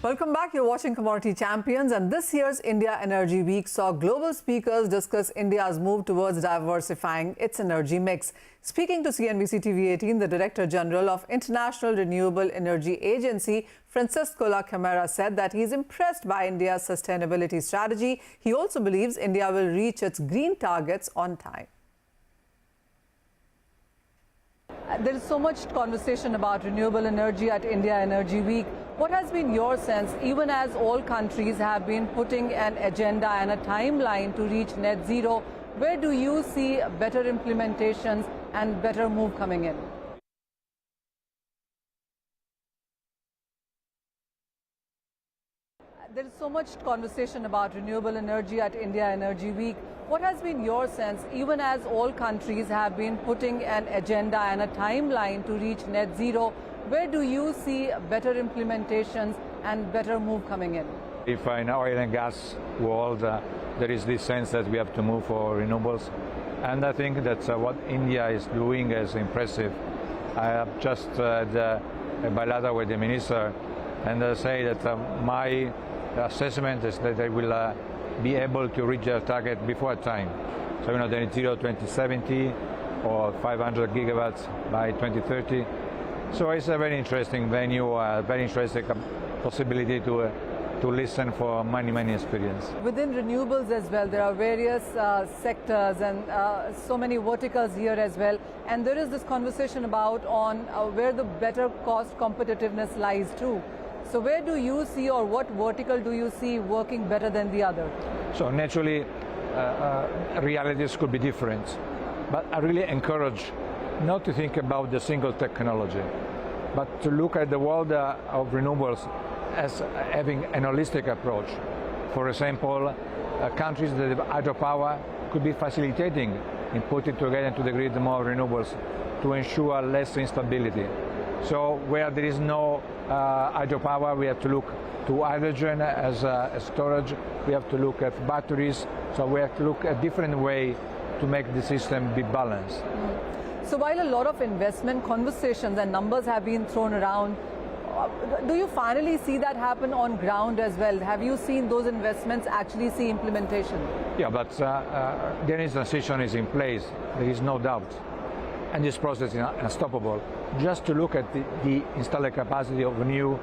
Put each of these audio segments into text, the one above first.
Welcome back. You're watching Commodity Champions, and this year's India Energy Week saw global speakers discuss India's move towards diversifying its energy mix. Speaking to CNBC-TV18, the Director General of International Renewable Energy Agency, Francisco La Camara, said that he's impressed by India's sustainability strategy. He also believes India will reach its green targets on time. There is so much conversation about renewable energy at India Energy Week. What has been your sense, even as all countries have been putting an agenda and a timeline to reach net zero? Where do you see better implementations and better move coming in? There is so much conversation about renewable energy at India Energy Week. What has been your sense, even as all countries have been putting an agenda and a timeline to reach net zero? Where do you see better implementations and better move coming in? If in oil and gas world there is this sense that we have to move for renewables, and I think that what India is doing is impressive. I have just had a bilateral with the minister, and I say that my assessment is that they will be able to reach their target before time. So the net zero 2070 or 500 gigawatts by 2030. So it's a very interesting venue, a very interesting possibility to listen for many experience. Within renewables as well, there are various sectors and so many verticals here as well. And there is this conversation about on where the better cost competitiveness lies too. So where do you see, or what vertical do you see working better than the other? So naturally, realities could be different. But I really encourage not to think about the single technology, but to look at the world of renewables as having an holistic approach. For example, countries that have hydropower could be facilitating in putting together into the grid more renewables to ensure less instability. So where there is no hydropower, we have to look to hydrogen as storage. We have to look at batteries. So we have to look at different ways to make the system be balanced. So while a lot of investment conversations and numbers have been thrown around, do you finally see that happen on ground as well? Have you seen those investments actually see implementation? Yeah, but the energy transition is in place, there is no doubt. And this process is unstoppable. Just to look at the installed capacity of new,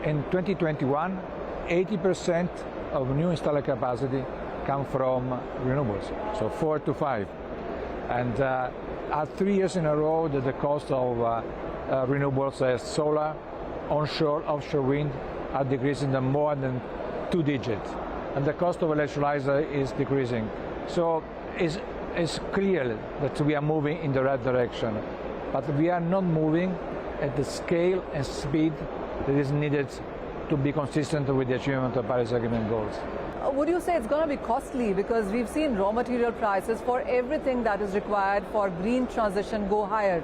in 2021, 80% of new installed capacity come from renewables, so 4 to 5. And at 3 years in a row that the cost of renewables as solar, onshore, offshore wind are decreasing to more than 2 digits. And the cost of electrolyzer is decreasing. So it's clear that we are moving in the right direction, but we are not moving at the scale and speed that is needed to be consistent with the achievement of Paris Agreement goals. Would you say it's going to be costly, because we've seen raw material prices for everything that is required for green transition go higher?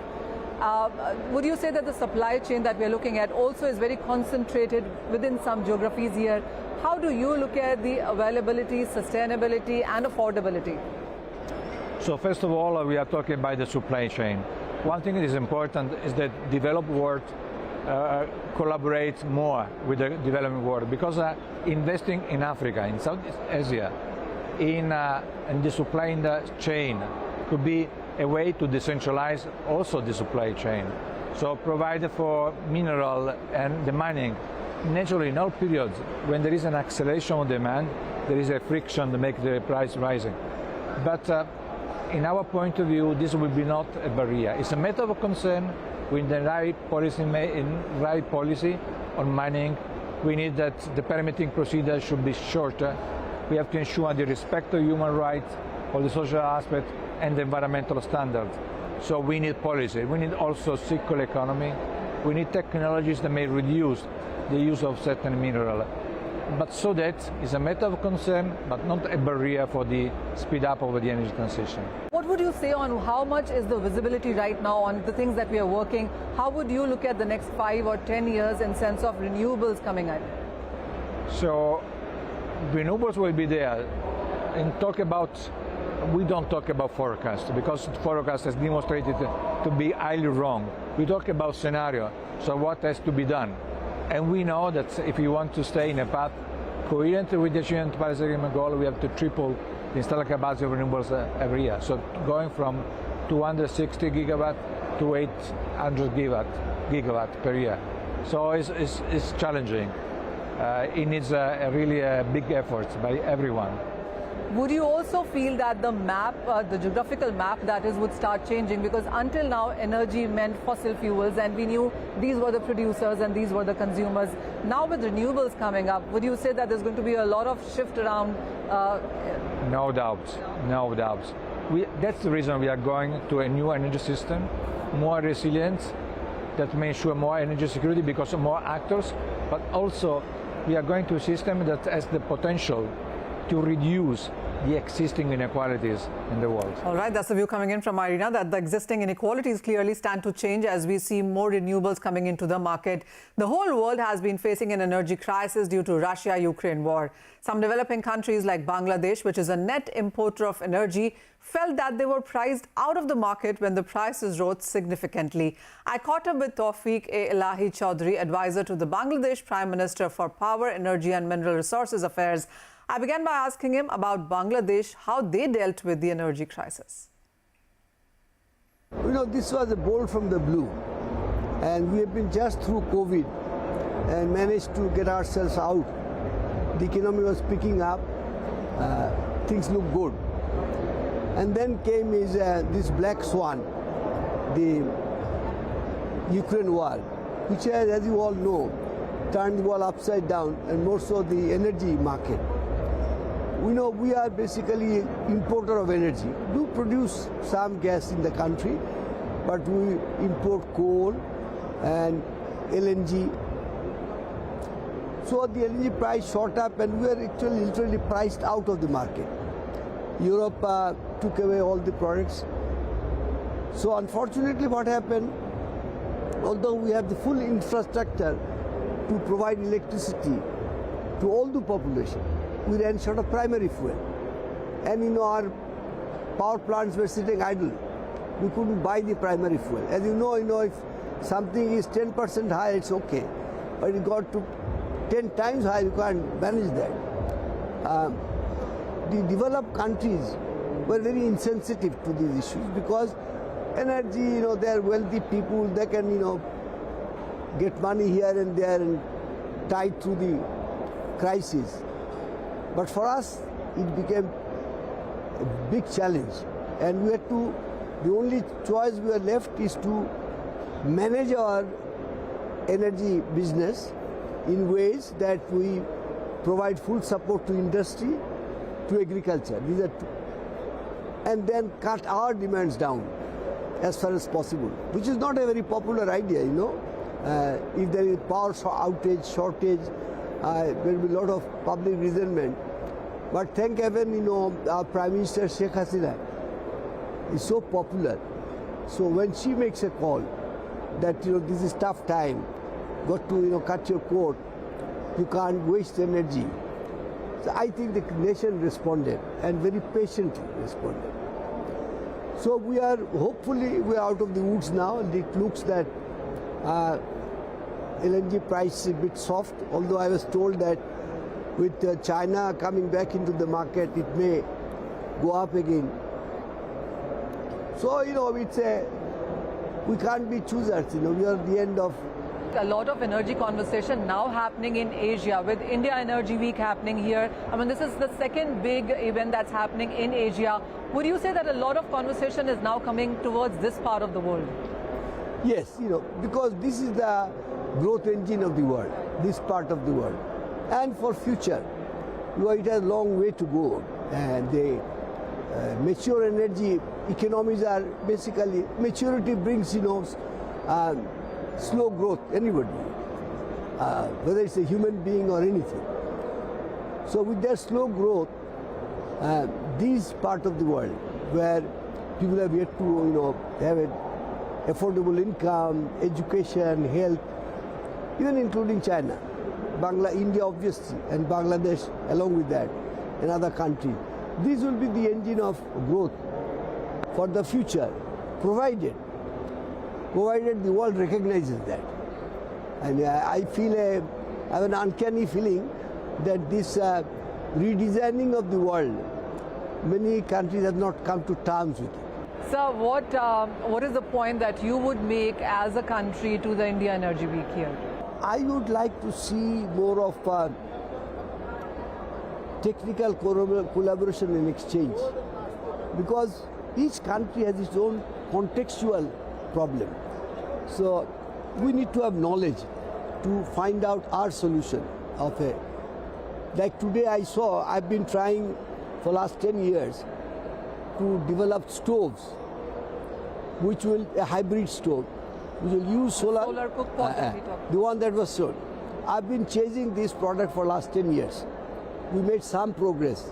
Would you say that the supply chain that we're looking at also is very concentrated within some geographies here? How do you look at the availability, sustainability and affordability? So first of all, we are talking about the supply chain. One thing that is important is that developed world collaborate more with the developing world, because investing in Africa, in Southeast Asia, in the supply chain could be a way to decentralize also the supply chain. So provide for mineral and the mining. Naturally, in all periods, when there is an acceleration of demand, there is a friction to make the price rising. But in our point of view, this will be not a barrier. It's a matter of concern. With the right policy on mining, we need that the permitting procedure should be shorter. We have to ensure the respect of human rights, of the social aspect, and the environmental standards. So we need policy. We need also circular economy. We need technologies that may reduce the use of certain minerals. But so that is a matter of concern, but not a barrier for the speed up of the energy transition. What would you say on how much is the visibility right now on the things that we are working? How would you look at the next 5 or 10 years in sense of renewables coming in? So renewables will be there. And we don't talk about forecast, because forecast has demonstrated to be highly wrong. We talk about scenario, so what has to be done. And we know that if we want to stay in a path coherent with the United Paris Agreement goal, we have to triple the installed capacity of renewables every year. So going from 260 gigawatt to 800 gigawatt per year. So it's challenging. It needs really big efforts by everyone. Would you also feel that the map, the geographical map that is, would start changing? Because until now, energy meant fossil fuels and we knew these were the producers and these were the consumers. Now with renewables coming up, would you say that there's going to be a lot of shift around? No doubts, no doubts. That's the reason we are going to a new energy system, more resilience, that may ensure more energy security because of more actors, but also we are going to a system that has the potential to reduce the existing inequalities in the world. All right, that's the view coming in from Irina, that the existing inequalities clearly stand to change as we see more renewables coming into the market. The whole world has been facing an energy crisis due to Russia-Ukraine war. Some developing countries like Bangladesh, which is a net importer of energy, felt that they were priced out of the market when the prices rose significantly. I caught up with Tawfiq-e-Ilahi Chaudhry, advisor to the Bangladesh Prime Minister for Power, Energy and Mineral Resources Affairs. I began by asking him about Bangladesh, how they dealt with the energy crisis. You know, this was a bolt from the blue, and we have been just through COVID and managed to get ourselves out. The economy was picking up, things looked good. And then came this black swan, the Ukraine war, which has, as you all know, turned the world upside down, and more so the energy market. We know we are basically importer of energy. We do produce some gas in the country, but we import coal and LNG. So the LNG price shot up and we are actually literally priced out of the market. Europe took away all the products. So unfortunately what happened, although we have the full infrastructure to provide electricity to all the population, we ran short of primary fuel. And you know, our power plants were sitting idle. We couldn't buy the primary fuel. As you know, if something is 10% higher, it's okay. But it got to 10 times higher, you can't manage that. The developed countries were very insensitive to these issues because energy, you know, they're wealthy people, they can, you know, get money here and there and tide through the crisis. But for us, it became a big challenge. And we had to, the only choice we were left is to manage our energy business in ways that we provide full support to industry, to agriculture. These are two. And then cut our demands down as far as possible, which is not a very popular idea, you know. If there is power outage, shortage, there will be a lot of public resentment. But thank heaven, you know, our Prime Minister Sheikh Hasina is so popular. So when she makes a call that, you know, this is tough time, got to, you know, cut your coat, you can't waste energy. So I think the nation responded and very patiently responded. So we are, hopefully, we are out of the woods now. It looks that LNG price is a bit soft, although I was told that with China coming back into the market, it may go up again. So, you know, we can't be choosers, you know, we are at the end of. A lot of energy conversation now happening in Asia with India Energy Week happening here. I mean, this is the second big event that's happening in Asia. Would you say that a lot of conversation is now coming towards this part of the world? Yes, you know, because this is the growth engine of the world, this part of the world. And for future, you know, it has a long way to go. And the mature energy economies are basically, maturity brings, you know, slow growth, anybody, whether it's a human being or anything. So with that slow growth, this part of the world where people have yet to, you know, have an affordable income, education, health, even including China, India obviously, and Bangladesh along with that, and other countries. This will be the engine of growth for the future, provided the world recognizes that. And I have an uncanny feeling that this redesigning of the world, many countries have not come to terms with it. Sir, what is the point that you would make as a country to the India Energy Week here? I would like to see more of technical collaboration and exchange, because each country has its own contextual problem. So we need to have knowledge to find out our solution of it. Like today I've been trying for last 10 years to develop stoves, which will, a hybrid stove, which will use solar. Solar cook pot The one that was sold. I've been chasing this product for last 10 years. We made some progress,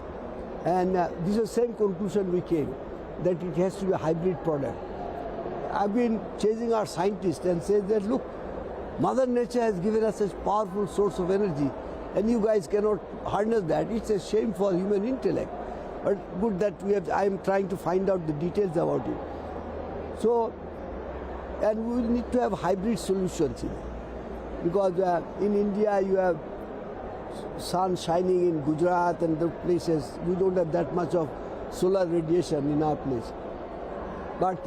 and this is the same conclusion we came, that it has to be a hybrid product. I've been chasing our scientists and said that, look, Mother Nature has given us such powerful source of energy, and you guys cannot harness that. It's a shame for human intellect. But good that I am trying to find out the details about it. So, and we need to have hybrid solutions in it. Because in India you have sun shining in Gujarat and the places. We don't have that much of solar radiation in our place. But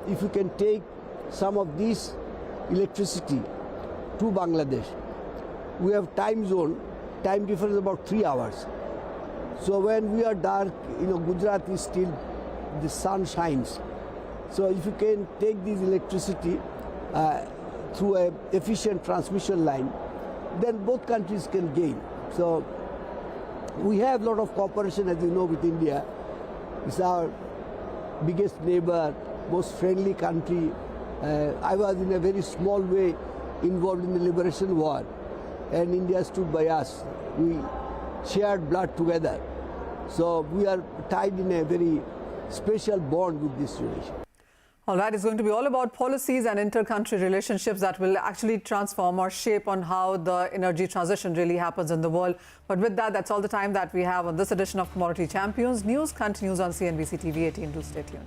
if you can take some of this electricity to Bangladesh, we have time zone, time difference about 3 hours. So when we are dark, Gujarat is still, the sun shines. So if you can take this electricity through an efficient transmission line, then both countries can gain. So we have a lot of cooperation, as you know, with India. It's our biggest neighbor, most friendly country. I was in a very small way involved in the liberation war, and India stood by us. We shared blood together. So we are tied in a very special bond with this relation. All right, it's going to be all about policies and inter-country relationships that will actually transform or shape on how the energy transition really happens in the world. But with that, that's all the time that we have on this edition of Commodity Champions. News continues on CNBC-TV18. Do stay tuned.